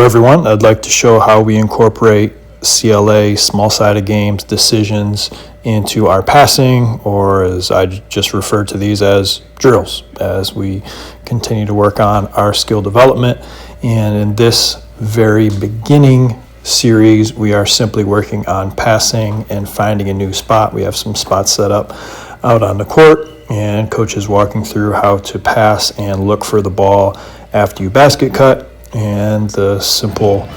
everyone, I'd like to show how we incorporate CLA, small-sided games, decisions into our passing, or as I just refer to these as drills, as we continue to work on our skill development. And in this very beginning series, we are simply working on passing and finding a new spot. We have some spots set up out on the court, and coach is walking through how to pass and look for the ball after you basket cut. And the simple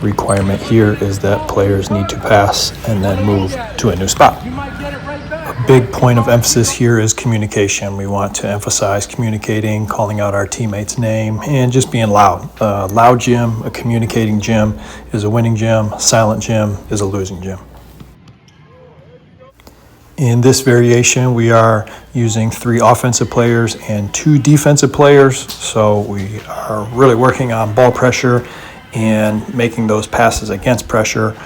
requirement here is that players need to pass and then move to a new spot. A big point of emphasis here is communication. We want to emphasize communicating, calling out our teammate's name, and just being loud. A loud gym, a communicating gym is a winning gym. A silent gym is a losing gym. In this variation, we are using 3 offensive players and 2 defensive players. So we are really working on ball pressure and making those passes against pressure,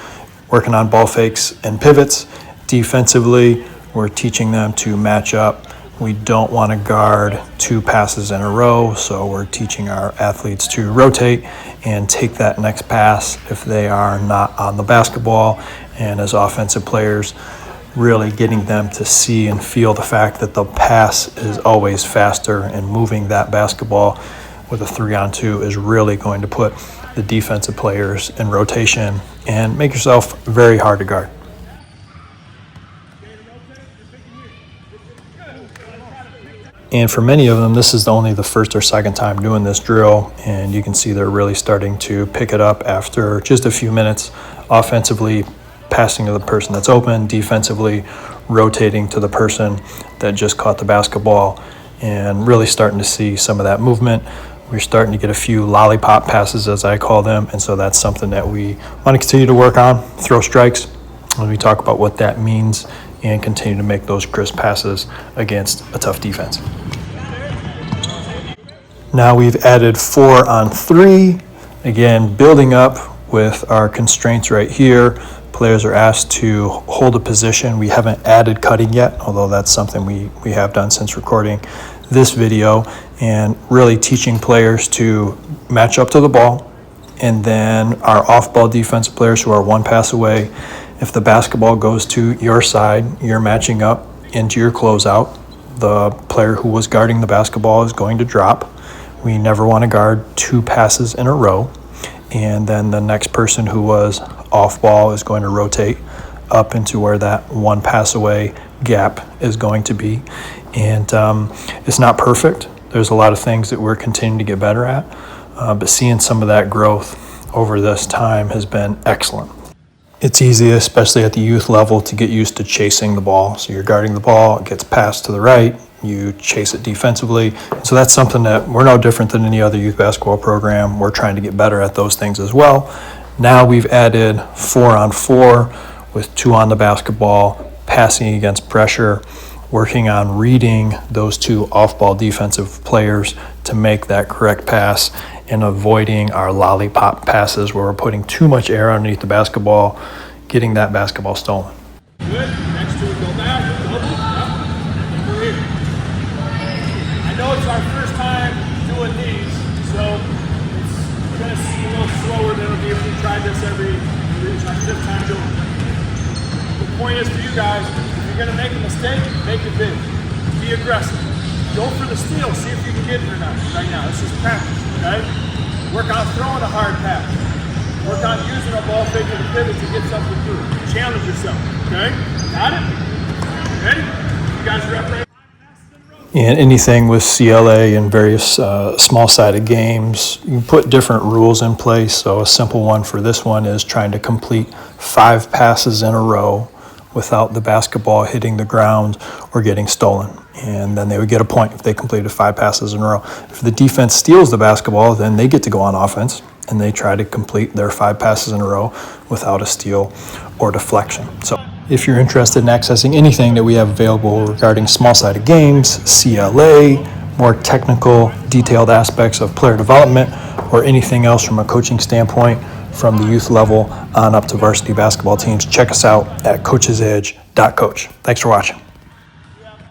working on ball fakes and pivots. Defensively, we're teaching them to match up. We don't want to guard 2 passes in a row, so we're teaching our athletes to rotate and take that next pass if they are not on the basketball. And as offensive players, really getting them to see and feel the fact that the pass is always faster, and moving that basketball with a 3-on-2 is really going to put the defensive players in rotation and make yourself very hard to guard. And for many of them, this is only the first or second time doing this drill, and you can see they're really starting to pick it up after just a few minutes. Offensively, passing to the person that's open, defensively rotating to the person that just caught the basketball, and really starting to see some of that movement. We're starting to get a few lollipop passes, as I call them, and so that's something that we want to continue to work on. Throw strikes, when we talk about what that means, and continue to make those crisp passes against a tough defense. Now we've added 4-on-3, again building up with our constraints right here. Players are asked to hold a position. We haven't added cutting yet, although that's something we have done since recording this video, and really teaching players to match up to the ball. And then our off-ball defensive players who are 1 pass away, if the basketball goes to your side, you're matching up into your closeout. The player who was guarding the basketball is going to drop. We never want to guard 2 passes in a row. And then the next person who was off ball is going to rotate up into where that 1 pass away gap is going to be. And it's not perfect. There's a lot of things that we're continuing to get better at, but seeing some of that growth over this time has been excellent. It's easy, especially at the youth level, to get used to chasing the ball. So you're guarding the ball, it gets passed to the right, you chase it defensively. So that's something that we're no different than any other youth basketball program. We're trying to get better at those things as well. Now we've added 4-on-4 with 2 on the basketball, passing against pressure, working on reading those 2 off-ball defensive players to make that correct pass, and avoiding our lollipop passes where we're putting too much air underneath the basketball, getting that basketball stolen. Good. Next to it, go back. Over here. I know it's our first time doing these, so it's going to seem a little slower than it'll be if we tried this every time doing it. The point is for you guys, if you're going to make a mistake, make it big. Be aggressive. Go for the steal, see if you can get it or not. Right now, this is practice, okay? Work on throwing a hard pass. Work on using a ball fake and a pivot to get something through. Challenge yourself, okay? Got it? Ready? You guys are up right? And anything with CLA and various small-sided games, you put different rules in place. So a simple one for this one is trying to complete 5 passes in a row without the basketball hitting the ground or getting stolen. And then they would get a point if they completed 5 passes in a row. If the defense steals the basketball, then they get to go on offense, and they try to complete their 5 passes in a row without a steal or deflection. So if you're interested in accessing anything that we have available regarding small-sided games, CLA, more technical, detailed aspects of player development, or anything else from a coaching standpoint from the youth level on up to varsity basketball teams, check us out at coachesedge.coach. Thanks for watching.